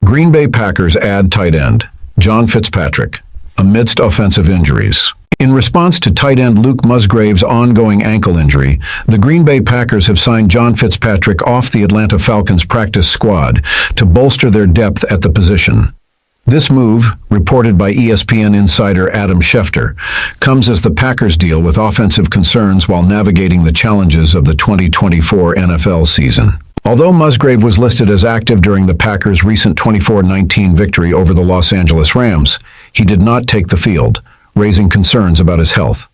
Green Bay Packers add tight end John Fitzpatrick amidst offensive injuries. In response to tight end Luke Musgrave's ongoing ankle injury, the Green Bay Packers have signed John Fitzpatrick off the Atlanta Falcons practice squad to bolster their depth at the position. This move, reported by ESPN insider Adam Schefter, comes as the Packers deal with offensive concerns while navigating the challenges of the 2024 NFL season. Although Musgrave was listed as active during the Packers' recent 24-19 victory over the Los Angeles Rams, he did not take the field, raising concerns about his health.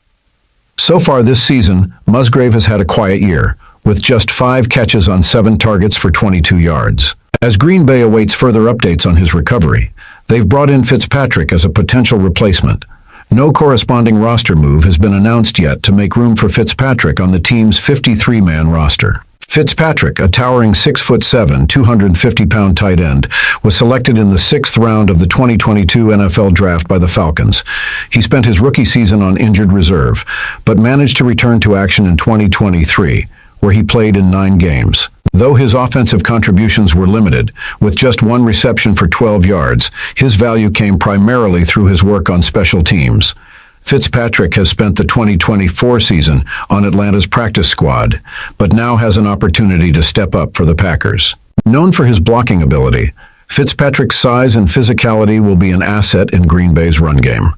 So far this season, Musgrave has had a quiet year, with just 5 catches on 7 targets for 22 yards. As Green Bay awaits further updates on his recovery, they've brought in Fitzpatrick as a potential replacement. No corresponding roster move has been announced yet to make room for Fitzpatrick on the team's 53-man roster. Fitzpatrick, a towering 6'7", 250-pound tight end, was selected in the 6th round of the 2022 NFL Draft by the Falcons. He spent his rookie season on injured reserve, but managed to return to action in 2023, where he played in 9 games. Though his offensive contributions were limited, with just 1 reception for 12 yards, his value came primarily through his work on special teams. Fitzpatrick has spent the 2024 season on Atlanta's practice squad, but now has an opportunity to step up for the Packers. Known for his blocking ability, Fitzpatrick's size and physicality will be an asset in Green Bay's run game.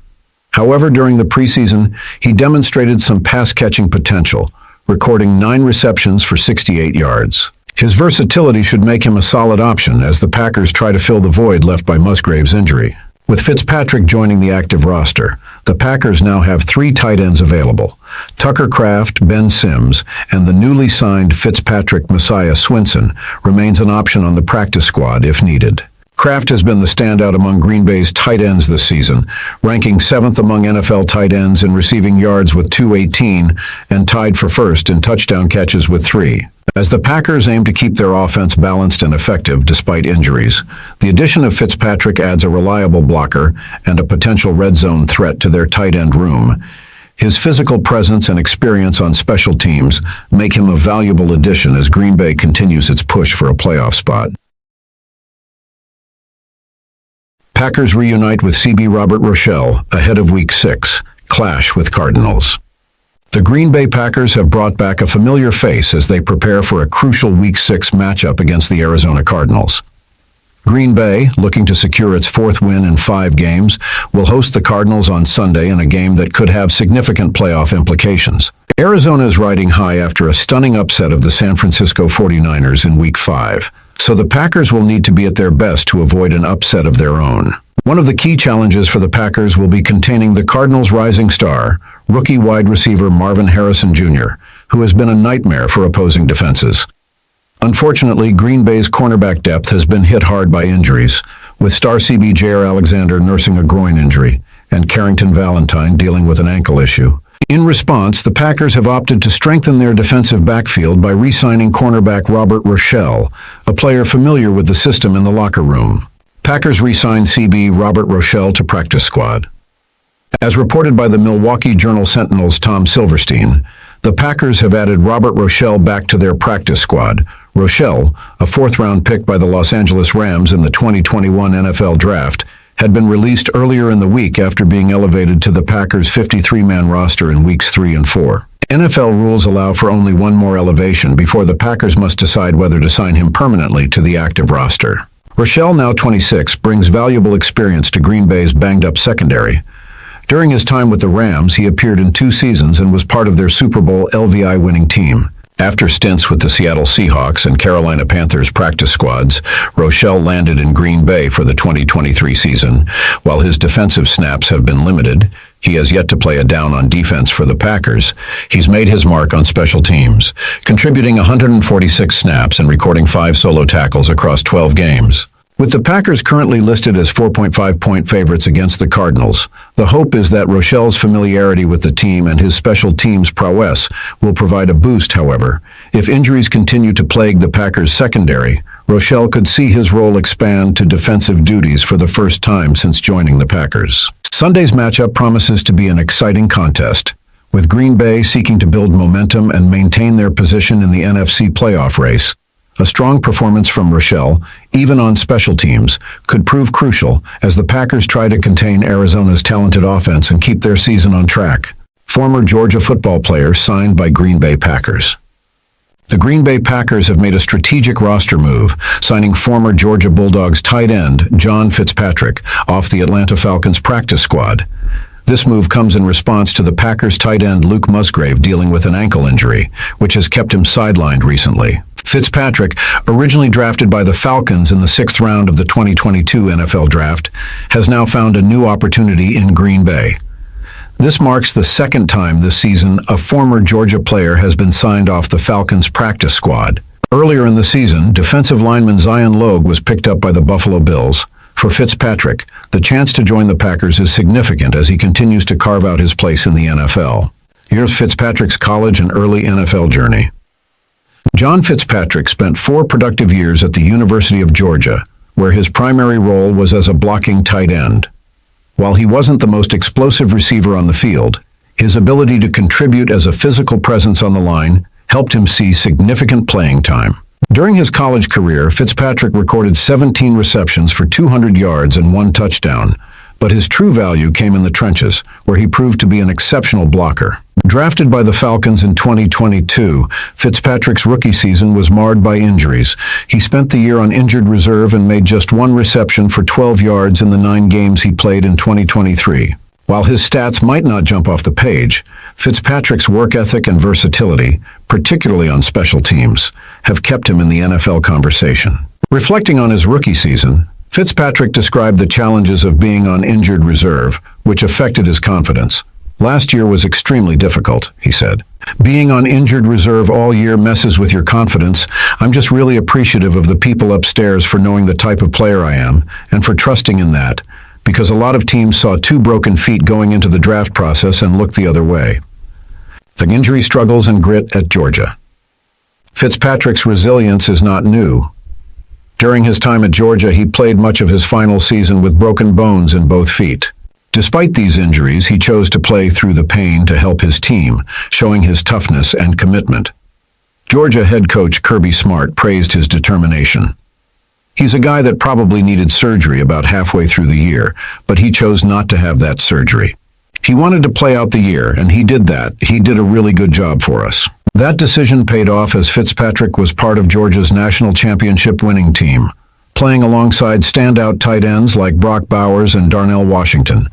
However, during the preseason, he demonstrated some pass-catching potential, recording 9 receptions for 68 yards. His versatility should make him a solid option as the Packers try to fill the void left by Musgrave's injury. With Fitzpatrick joining the active roster, the Packers now have 3 tight ends available: Tucker Kraft, Ben Sims, and the newly signed Fitzpatrick Messiah Swinson remains an option on the practice squad if needed. Kraft has been the standout among Green Bay's tight ends this season, ranking 7th among NFL tight ends in receiving yards with 218 and tied for first in touchdown catches with 3. As the Packers aim to keep their offense balanced and effective despite injuries, the addition of Fitzpatrick adds a reliable blocker and a potential red zone threat to their tight end room. His physical presence and experience on special teams make him a valuable addition as Green Bay continues its push for a playoff spot. Packers reunite with CB Robert Roselle ahead of Week 6, clash with Cardinals. The Green Bay Packers have brought back a familiar face as they prepare for a crucial Week 6 matchup against the Arizona Cardinals. Green Bay, looking to secure its 4th win in 5 games, will host the Cardinals on Sunday in a game that could have significant playoff implications. Arizona is riding high after a stunning upset of the San Francisco 49ers in Week 5, so the Packers will need to be at their best to avoid an upset of their own. One of the key challenges for the Packers will be containing the Cardinals' rising star, rookie wide receiver Marvin Harrison Jr., who has been a nightmare for opposing defenses. Unfortunately, Green Bay's cornerback depth has been hit hard by injuries, with star CB J.R. Alexander nursing a groin injury and Carrington Valentine dealing with an ankle issue. In response, the Packers have opted to strengthen their defensive backfield by re-signing cornerback Robert Roselle, a player familiar with the system in the locker room. Packers re-signed CB Robert Roselle to practice squad. As reported by the Milwaukee Journal-Sentinel's Tom Silverstein, the Packers have added Robert Roselle back to their practice squad. Roselle, a 4th-round pick by the Los Angeles Rams in the 2021 NFL Draft, had been released earlier in the week after being elevated to the Packers' 53-man roster in Weeks 3 and 4. NFL rules allow for only one more elevation before the Packers must decide whether to sign him permanently to the active roster. Roselle, now 26, brings valuable experience to Green Bay's banged-up secondary. During his time with the Rams, he appeared in 2 seasons and was part of their Super Bowl LVI winning team. After stints with the Seattle Seahawks and Carolina Panthers practice squads, Roselle landed in Green Bay for the 2023 season. While his defensive snaps have been limited, he has yet to play a down on defense for the Packers. He's made his mark on special teams, contributing 146 snaps and recording 5 solo tackles across 12 games. With the Packers currently listed as 4.5-point favorites against the Cardinals, the hope is that Roselle's familiarity with the team and his special teams prowess will provide a boost. However, if injuries continue to plague the Packers' secondary, Roselle could see his role expand to defensive duties for the first time since joining the Packers. Sunday's matchup promises to be an exciting contest, with Green Bay seeking to build momentum and maintain their position in the NFC playoff race. A strong performance from Roselle, even on special teams, could prove crucial as the Packers try to contain Arizona's talented offense and keep their season on track. Former Georgia football player signed by Green Bay Packers. The Green Bay Packers have made a strategic roster move, signing former Georgia Bulldogs tight end John Fitzpatrick off the Atlanta Falcons practice squad. This move comes in response to the Packers tight end Luke Musgrave dealing with an ankle injury, which has kept him sidelined recently. Fitzpatrick, originally drafted by the Falcons in the 6th round of the 2022 NFL Draft, has now found a new opportunity in Green Bay. This marks the second time this season a former Georgia player has been signed off the Falcons practice squad. Earlier in the season, defensive lineman Zion Logue was picked up by the Buffalo Bills. For Fitzpatrick, the chance to join the Packers is significant as he continues to carve out his place in the NFL. Here's Fitzpatrick's college and early NFL journey. John Fitzpatrick spent 4 productive years at the University of Georgia, where his primary role was as a blocking tight end. While he wasn't the most explosive receiver on the field, his ability to contribute as a physical presence on the line helped him see significant playing time. During his college career, Fitzpatrick recorded 17 receptions for 200 yards and 1 touchdown, but his true value came in the trenches, where he proved to be an exceptional blocker. Drafted by the Falcons in 2022, Fitzpatrick's rookie season was marred by injuries. He spent the year on injured reserve and made just 1 reception for 12 yards in the 9 games he played in 2023. While his stats might not jump off the page, Fitzpatrick's work ethic and versatility, particularly on special teams, have kept him in the NFL conversation. Reflecting on his rookie season, Fitzpatrick described the challenges of being on injured reserve, which affected his confidence. "Last year was extremely difficult," he said. "Being on injured reserve all year messes with your confidence. I'm just really appreciative of the people upstairs for knowing the type of player I am, and for trusting in that, because a lot of teams saw 2 broken feet going into the draft process and looked the other way." The injury struggles and grit at Georgia. Fitzpatrick's resilience is not new. During his time at Georgia, he played much of his final season with broken bones in both feet. Despite these injuries, he chose to play through the pain to help his team, showing his toughness and commitment. Georgia head coach Kirby Smart praised his determination. "He's a guy that probably needed surgery about halfway through the year, but he chose not to have that surgery. He wanted to play out the year, and he did that. He did a really good job for us." That decision paid off as Fitzpatrick was part of Georgia's national championship winning team, playing alongside standout tight ends like Brock Bowers and Darnell Washington.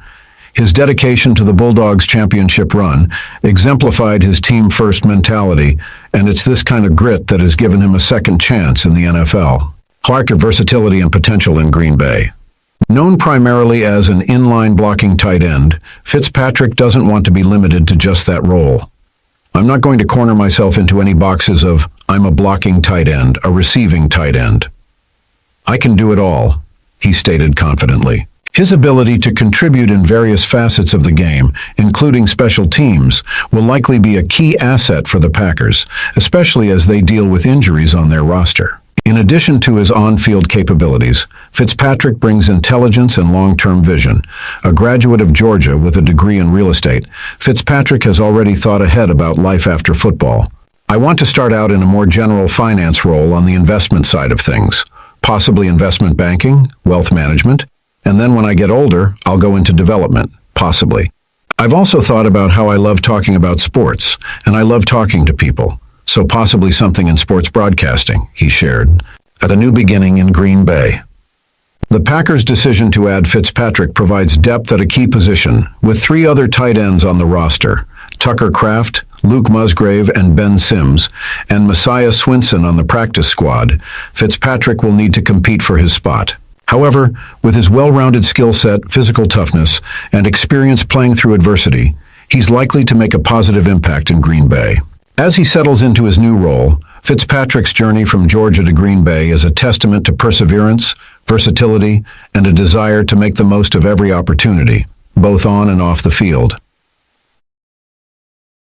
His dedication to the Bulldogs' championship run exemplified his team-first mentality, and it's this kind of grit that has given him a second chance in the NFL. Clark of versatility and potential in Green Bay. Known primarily as an inline blocking tight end, Fitzpatrick doesn't want to be limited to just that role. "I'm not going to corner myself into any boxes of, I'm a blocking tight end, a receiving tight end. I can do it all," he stated confidently. His ability to contribute in various facets of the game, including special teams, will likely be a key asset for the Packers, especially as they deal with injuries on their roster. In addition to his on-field capabilities, Fitzpatrick brings intelligence and long-term vision. A graduate of Georgia with a degree in real estate, Fitzpatrick has already thought ahead about life after football. "I want to start out in a more general finance role on the investment side of things, possibly investment banking, wealth management, and then when I get older, I'll go into development, possibly. I've also thought about how I love talking about sports, and I love talking to people. So possibly something in sports broadcasting," he shared. At a new beginning in Green Bay. The Packers' decision to add Fitzpatrick provides depth at a key position, with 3 other tight ends on the roster: Tucker Kraft, Luke Musgrave, and Ben Sims, and Messiah Swinson on the practice squad. Fitzpatrick will need to compete for his spot. However, with his well-rounded skill set, physical toughness, and experience playing through adversity, he's likely to make a positive impact in Green Bay. As he settles into his new role, Fitzpatrick's journey from Georgia to Green Bay is a testament to perseverance, versatility, and a desire to make the most of every opportunity, both on and off the field.